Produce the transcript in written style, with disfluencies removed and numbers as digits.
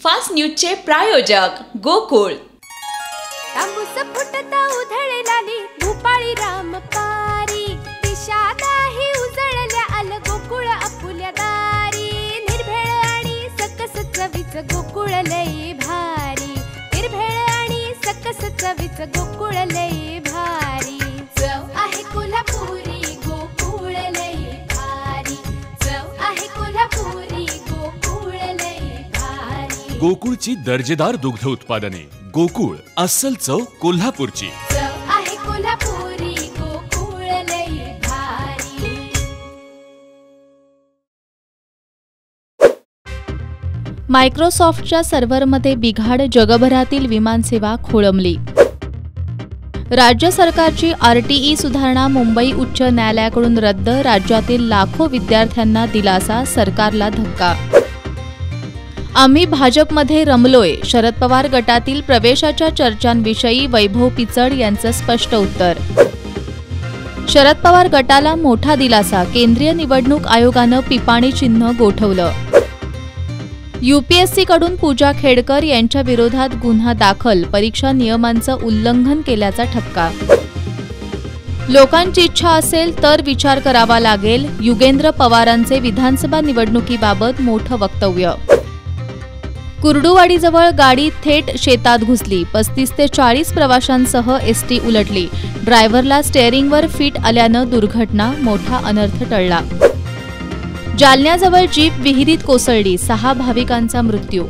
Fast न्यूजचे प्रायोजक गोकुळ। तांबूस फुटता उधळलाली भूपाळी रामपारी, दिशादाही उजळल्या आल गोकुळ आपुल्या दारी। निर्भेळ आणि सकस चवीच गोकुळ लई भारी, निर्भेळ आणि सकस चवीच गोकुळ लई भारी। चव आहे कोल्हापुरी गोकुळ लई भारी, चव आहे कोल्हापुरी गोकुळ लई भारी। गोकुळची दर्जेदार दुग्ध उत्पादने, गोकुळ अस्सल चव कोल्हापूरची। चव आहे कोल्हापुरी गोकुळ लई भारी। मायक्रोसॉफ्टच्या सर्व्हरमध्ये बिघाड, जगभरातील विमानसेवा खोळंबली। राज्य सरकारची RTE सुधारणा मुंबई उच्च न्यायालयाकडून रद्द, राज्यातील लाखो विद्यार्थ्यांना दिलासा, सरकारला धक्का। आम्ही भाजपमध्ये रमलोय, शरद पवार गटातील प्रवेशाच्या चर्चांविषयी वैभव पिचड यांचं स्पष्ट उत्तर। शरद पवार गटाला मोठा दिलासा, केंद्रीय निवडणूक आयोगानं पिपाणी चिन्ह गोठवलं। UPSC कडून पूजा खेडकर यांच्या विरोधात गुन्हा दाखल, परीक्षा नियमांचं उल्लंघन केल्याचा ठपका। लोकांची इच्छा असेल तर विचार करावा लागेल, युगेंद्र पवारांचे विधानसभा निवडणुकीबाबत मोठं वक्तव्य। कुर्डुवाडीजवळ गाडी थेट शेतात घुसली, 35 ते 40 प्रवाशांसह ST उलटली, ड्रायव्हरला स्टेअरिंगवर फीट आल्यानं दुर्घटना, मोठा अनर्थ टळला। जालन्याजवळ जीप विहिरीत कोसळली, 6 भाविकांचा मृत्यू।